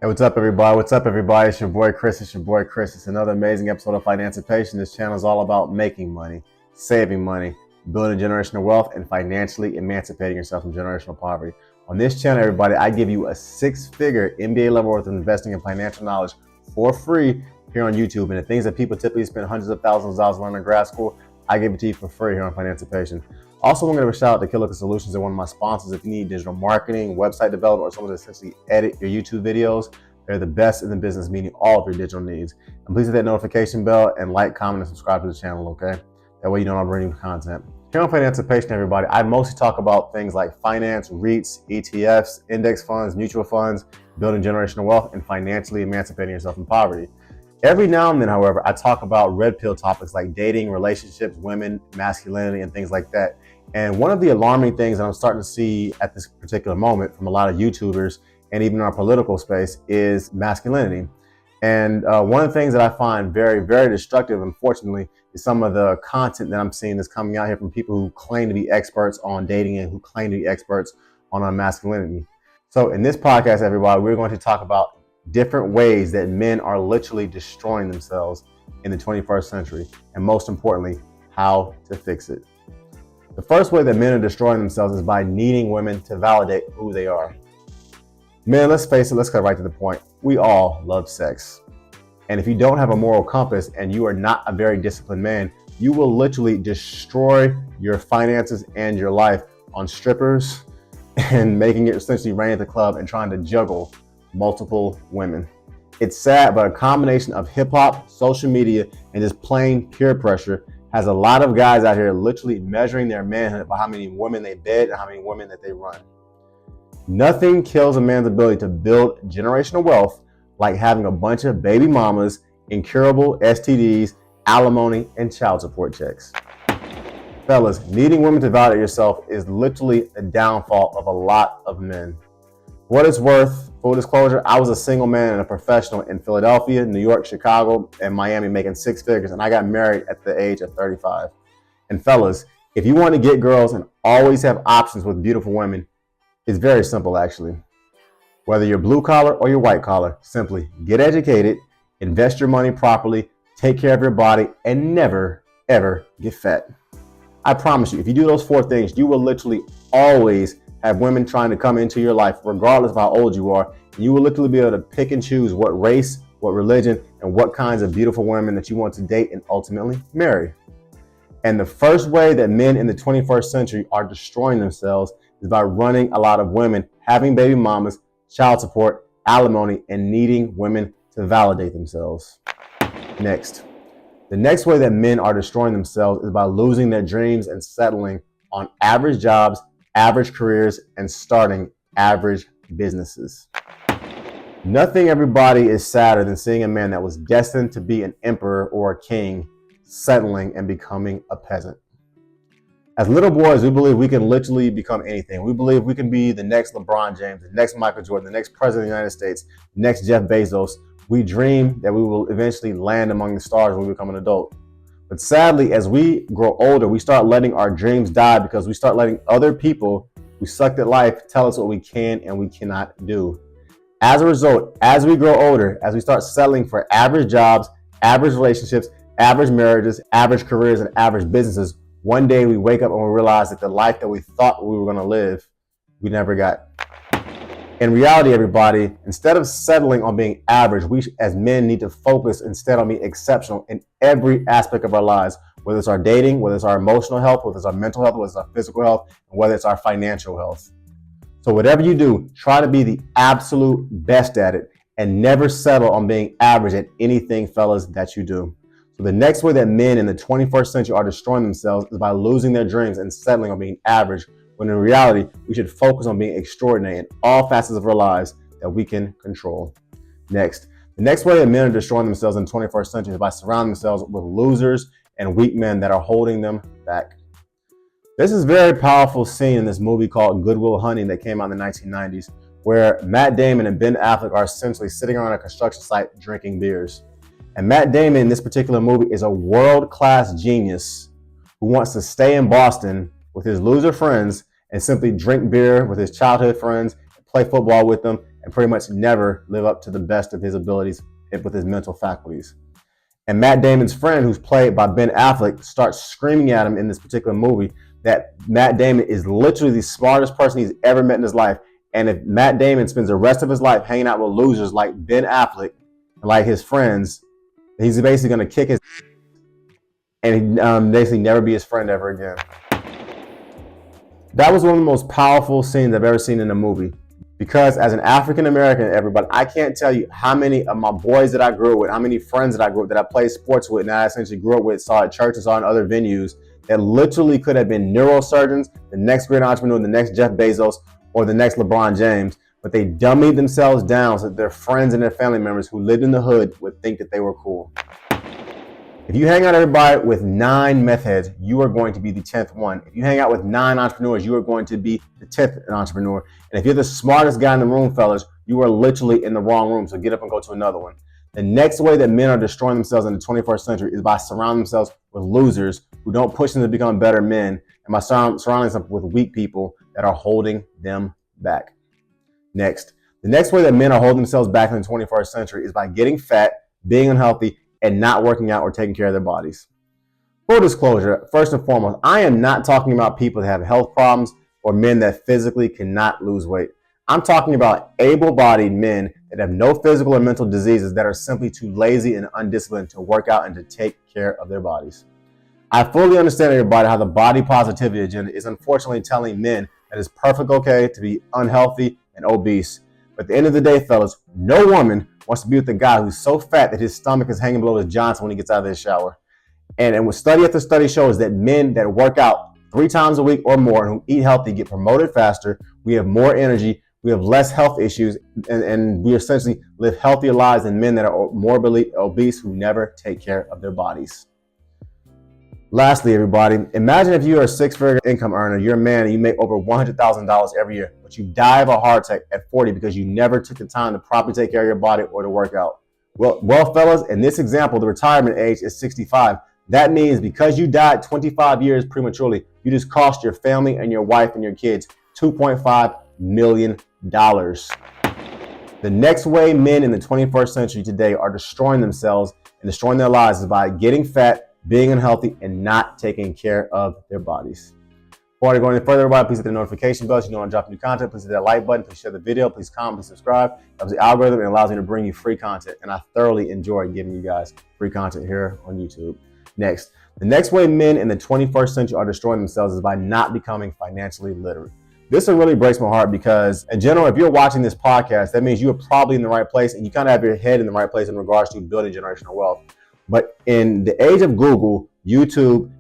Hey, what's up, everybody? What's up, everybody? It's your boy Chris. It's another amazing episode of Financipation. This channel is all about making money, saving money, building generational wealth, and financially emancipating yourself from generational poverty. On this channel, everybody, I give you a six-figure MBA level worth of investing in financial knowledge for free here on YouTube. And the things that people typically spend hundreds of thousands of dollars learning in grad school, I give it to you for free here on Financipation. Also, I'm going to give a shout out to Killer Solutions. They're one of my sponsors. If you need digital marketing, website development, or someone to essentially edit your YouTube videos, they're the best in the business, meeting all of your digital needs. And please hit that notification bell and like, comment, and subscribe to the channel, okay? That way you know I'm bringing content. Here on Financipation, everybody, I mostly talk about things like finance, REITs, ETFs, index funds, mutual funds, building generational wealth, and financially emancipating yourself from poverty. Every now and then, however, I talk about red pill topics like dating, relationships, women, masculinity, and things like that. And one of the alarming things that I'm starting to see at this particular moment from a lot of YouTubers and even in our political space is masculinity. And one of the things that I find very, very destructive, unfortunately, is some of the content that I'm seeing that's coming out here from people who claim to be experts on dating and who claim to be experts on masculinity. So in this podcast, everybody, we're going to talk about different ways that men are literally destroying themselves in the 21st century, and most importantly, how to fix it. The first way that men are destroying themselves is by needing women to validate who they are. Men, let's face it, let's cut right to the point. We all love sex. And if you don't have a moral compass and you are not a very disciplined man, you will literally destroy your finances and your life on strippers and making it essentially rain at the club and trying to juggle multiple women. It's sad, but a combination of hip hop, social media, and just plain peer pressure has a lot of guys out here literally measuring their manhood by how many women they bed and how many women that they run. Nothing kills a man's ability to build generational wealth like having a bunch of baby mamas, incurable STDs, alimony, and child support checks. Fellas, needing women to validate yourself is literally the downfall of a lot of men. For what it's worth, full disclosure, I was a single man and a professional in Philadelphia, New York, Chicago, and Miami making six figures, and I got married at the age of 35. And fellas, if you want to get girls and always have options with beautiful women, it's very simple, actually. Whether you're blue collar or you're white collar, simply get educated, invest your money properly, take care of your body, and never, ever get fat. I promise you, if you do those four things, you will literally always have women trying to come into your life, regardless of how old you are. You will literally be able to pick and choose what race, what religion, and what kinds of beautiful women that you want to date and ultimately marry. And the first way that men in the 21st century are destroying themselves is by running a lot of women, having baby mamas, child support, alimony, and needing women to validate themselves. Next, the next way that men are destroying themselves is by losing their dreams and settling on average jobs, average careers, and starting average businesses. Nothing, everybody, is sadder than seeing a man that was destined to be an emperor or a king settling and becoming a peasant. As little boys, we believe we can literally become anything. We believe we can be the next LeBron James, the next Michael Jordan, the next president of the United States, the next Jeff Bezos. We dream that we will eventually land among the stars when we become an adult. But sadly, as we grow older, we start letting our dreams die because we start letting other people who sucked at life tell us what we can and we cannot do. As a result, as we grow older, as we start settling for average jobs, average relationships, average marriages, average careers, and average businesses, one day we wake up and we realize that the life that we thought we were going to live, we never got. In reality, everybody, instead of settling on being average, we as men need to focus instead on being exceptional in every aspect of our lives, whether it's our dating, whether it's our emotional health, whether it's our mental health, whether it's our physical health, and whether it's our financial health. So whatever you do, try to be the absolute best at it and never settle on being average at anything, fellas, that you do. So the next way that men in the 21st century are destroying themselves is by losing their dreams and settling on being average, when in reality, we should focus on being extraordinary in all facets of our lives that we can control. Next, the next way that men are destroying themselves in the 21st century is by surrounding themselves with losers and weak men that are holding them back. This is a very powerful scene in this movie called Good Will Hunting that came out in the 1990s, where Matt Damon and Ben Affleck are essentially sitting around a construction site drinking beers. And Matt Damon in this particular movie is a world-class genius who wants to stay in Boston with his loser friends and simply drink beer with his childhood friends, play football with them, and pretty much never live up to the best of his abilities with his mental faculties. And Matt Damon's friend, who's played by Ben Affleck, starts screaming at him in this particular movie that Matt Damon is literally the smartest person he's ever met in his life. And if Matt Damon spends the rest of his life hanging out with losers like Ben Affleck, like his friends, he's basically going to kick his and basically never be his friend ever again. That was one of the most powerful scenes I've ever seen in a movie. Because as an African American, everybody, I can't tell you how many of my boys that I grew up with, how many friends that I grew up that I played sports with, and I essentially grew up with, saw at churches, saw in other venues, that literally could have been neurosurgeons, the next great entrepreneur, the next Jeff Bezos, or the next LeBron James, but they dummied themselves down so that their friends and their family members who lived in the hood would think that they were cool. If you hang out everybody with 9 meth heads, you are going to be the 10th one. If you hang out with 9 entrepreneurs, you are going to be the 10th entrepreneur. And if you're the smartest guy in the room, fellas, you are literally in the wrong room. So get up and go to another one. The next way that men are destroying themselves in the 21st century is by surrounding themselves with losers who don't push them to become better men, and by surrounding themselves with weak people that are holding them back. Next, the next way that men are holding themselves back in the 21st century is by getting fat, being unhealthy, and not working out or taking care of their bodies. Full disclosure, first and foremost, I am not talking about people that have health problems or men that physically cannot lose weight. I'm talking about able-bodied men that have no physical or mental diseases that are simply too lazy and undisciplined to work out and to take care of their bodies. I fully understand, everybody, how the body positivity agenda is unfortunately telling men that it's perfectly okay to be unhealthy and obese. But at the end of the day, fellas, no woman wants to be with a guy who's so fat that his stomach is hanging below his Johnson when he gets out of the shower. And what study after study shows that men that work out 3 times a week or more and who eat healthy get promoted faster. We have more energy. We have less health issues, and we essentially live healthier lives than men that are morbidly obese who never take care of their bodies. Lastly, everybody, imagine if you're a 6-figure income earner, you're a man, and you make over $100,000 every year, but you die of a heart attack at 40 because you never took the time to properly take care of your body or to work out. Well, fellas, in this example, the retirement age is 65. That means because you died 25 years prematurely, you just cost your family and your wife and your kids $2.5 million. The next way men in the 21st century today are destroying themselves and destroying their lives is by getting fat, being unhealthy, and not taking care of their bodies. Before I go any further, everybody, please hit the notification bell so you know when I drop new content. Please hit that like button, please share the video, please comment, please subscribe. It helps the algorithm and allows me to bring you free content, and I thoroughly enjoy giving you guys free content here on YouTube. Next, the next way men in the 21st century are destroying themselves is by not becoming financially literate. This one really breaks my heart because, in general, if you're watching this podcast, that means you are probably in the right place and you kind of have your head in the right place in regards to building generational wealth. But in the age of Google, YouTube,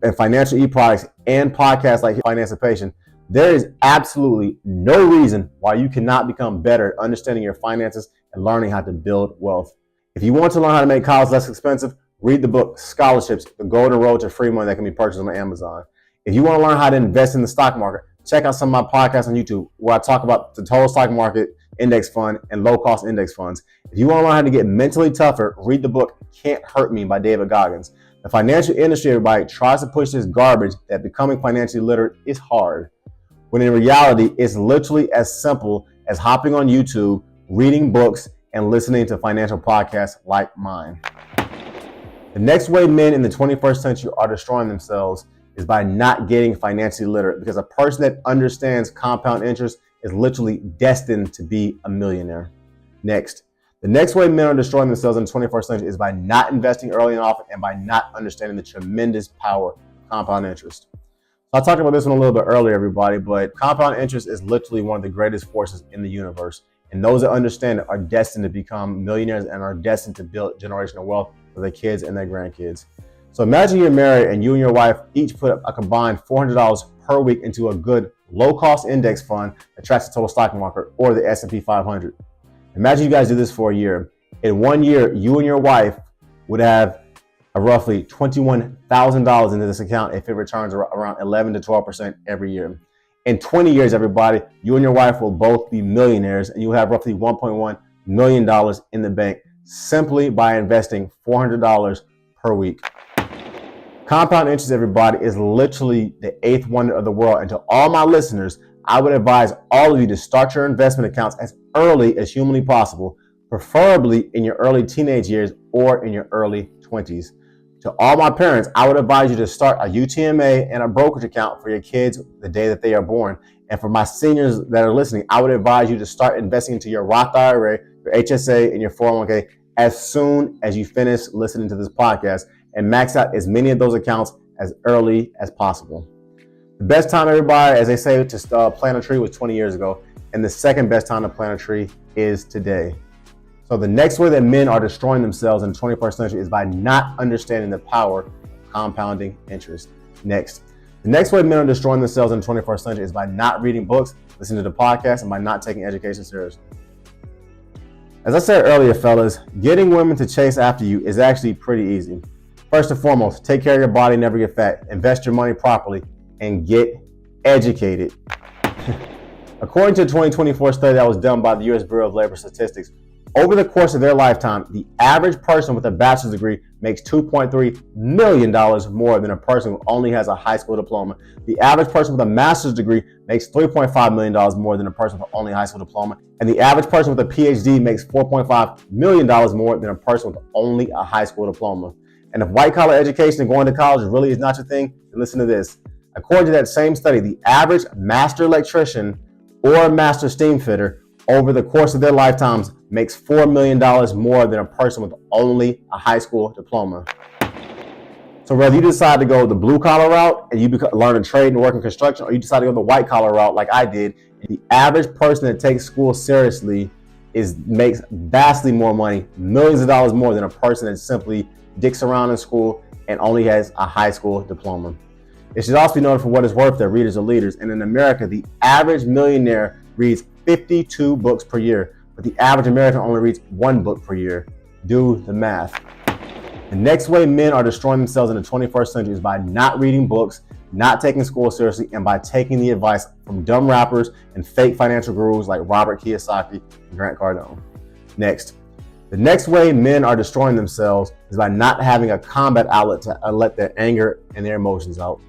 and financial e-products and podcasts like Financipation, there is absolutely no reason why you cannot become better at understanding your finances and learning how to build wealth. If you want to learn how to make college less expensive, read the book Scholarships, The Golden Road to Free Money that can be purchased on Amazon. If you want to learn how to invest in the stock market, check out some of my podcasts on YouTube where I talk about the total stock market index fund and low cost index funds. If you want to learn how to get mentally tougher, read the book Can't Hurt Me by David Goggins. The financial industry, everybody, tries to push this garbage that becoming financially literate is hard, when in reality, it's literally as simple as hopping on YouTube, reading books, and listening to financial podcasts like mine. The next way men in the 21st century are destroying themselves is by not getting financially literate, because a person that understands compound interest is literally destined to be a millionaire. Next, the next way men are destroying themselves in the 21st century is by not investing early and often and by not understanding the tremendous power of compound interest. I talked about this one a little bit earlier, everybody, but compound interest is literally one of the greatest forces in the universe. And those that understand it are destined to become millionaires and are destined to build generational wealth for their kids and their grandkids. So imagine you're married and you and your wife each put a combined $400 per week into a good low-cost index fund that tracks the total stock market or the S&P 500. Imagine you guys do this for a year. In 1 year, you and your wife would have a roughly $21,000 into this account if it returns around 11 to 12% every year. In 20 years, everybody, you and your wife will both be millionaires and you'll have roughly $1.1 million in the bank simply by investing $400 per week. Compound interest, everybody, is literally the 8th wonder of the world. And to all my listeners, I would advise all of you to start your investment accounts as early as humanly possible, preferably in your early teenage years or in your early 20s. To all my parents, I would advise you to start a UTMA and a brokerage account for your kids the day that they are born. And for my seniors that are listening, I would advise you to start investing into your Roth IRA, your HSA, and your 401k as soon as you finish listening to this podcast, and max out as many of those accounts as early as possible. The best time, everybody, as they say, to plant a tree was 20 years ago, and the second best time to plant a tree is today. So the next way that men are destroying themselves in the 21st century is by not understanding the power of compounding interest. Next. The next way men are destroying themselves in the 21st century is by not reading books, listening to the podcast, and by not taking education seriously. As I said earlier, fellas, getting women to chase after you is actually pretty easy. First and foremost, take care of your body, never get fat, invest your money properly, and get educated. According to a 2024 study that was done by the U.S. Bureau of Labor Statistics, over the course of their lifetime, the average person with a bachelor's degree makes $2.3 million more than a person who only has a high school diploma. The average person with a master's degree makes $3.5 million more than a person with only a high school diploma. And the average person with a PhD makes $4.5 million more than a person with only a high school diploma. And if white collar education and going to college really is not your thing, then listen to this. According to that same study, the average master electrician or master steam fitter over the course of their lifetimes makes $4 million more than a person with only a high school diploma. So whether you decide to go the blue collar route and you learn a trade and work in construction, or you decide to go the white collar route like I did, the average person that takes school seriously makes vastly more money, millions of dollars more than a person that simply dicks around in school and only has a high school diploma. It should also be noted for what it's worth that readers are leaders. And in America, the average millionaire reads 52 books per year, but the average American only reads 1 book per year. Do the math. The next way men are destroying themselves in the 21st century is by not reading books, not taking school seriously, and by taking the advice from dumb rappers and fake financial gurus like Robert Kiyosaki and Grant Cardone. Next. The next way men are destroying themselves is by not having a combat outlet to let their anger and their emotions out.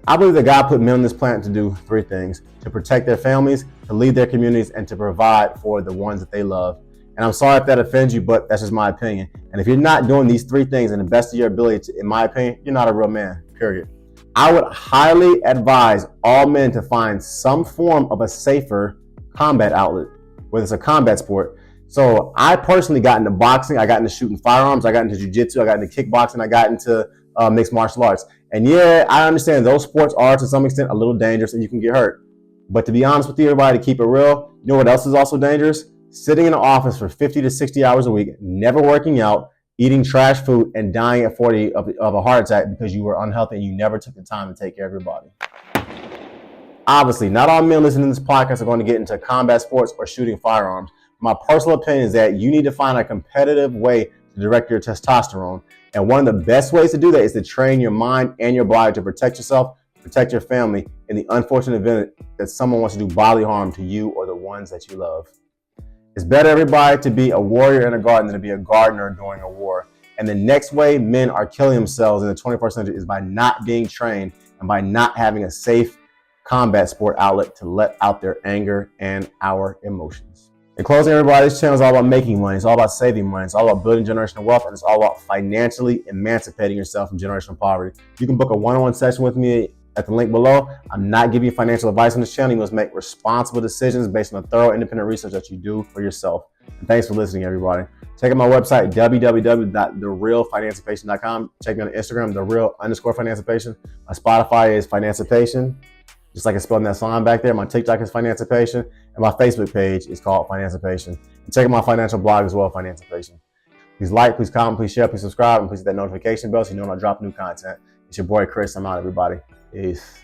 I believe that God put men on this planet to do 3 things: to protect their families, to lead their communities, and to provide for the ones that they love. And I'm sorry if that offends you, but that's just my opinion. And if you're not doing these 3 things in the best of your ability, in my opinion, you're not a real man, period. I would highly advise all men to find some form of a safer combat outlet, whether it's a combat sport. So I personally got into boxing, I got into shooting firearms, I got into jiu-jitsu, I got into kickboxing, I got into mixed martial arts. And yeah, I understand those sports are to some extent a little dangerous and you can get hurt. But to be honest with you, everybody, to keep it real, you know what else is also dangerous? Sitting in an office for 50 to 60 hours a week, never working out, eating trash food, and dying at 40 of a heart attack because you were unhealthy and you never took the time to take care of your body. Obviously, not all men listening to this podcast are going to get into combat sports or shooting firearms. My personal opinion is that you need to find a competitive way to direct your testosterone. And one of the best ways to do that is to train your mind and your body to protect yourself, protect your family in the unfortunate event that someone wants to do bodily harm to you or the ones that you love. It's better, everybody, to be a warrior in a garden than to be a gardener during a war. And the next way men are killing themselves in the 21st century is by not being trained and by not having a safe combat sport outlet to let out their anger and our emotions. In closing, everybody, this channel is all about making money. It's all about saving money. It's all about building generational wealth, and it's all about financially emancipating yourself from generational poverty. You can book a one-on-one session with me at the link below. I'm not giving you financial advice on this channel. You must make responsible decisions based on the thorough independent research that you do for yourself. And thanks for listening, everybody. Check out my website, www.therealfinancipation.com. Check me on Instagram, @thereal_financipation. My Spotify is Financipation, just like it's spelled in that sign back there. My TikTok is Financipation, and my Facebook page is called Financipation. And check out my financial blog as well, Financipation. Please like, please comment, please share, please subscribe, and please hit that notification bell so you know when I drop new content. It's your boy Chris. I'm out, everybody. Peace.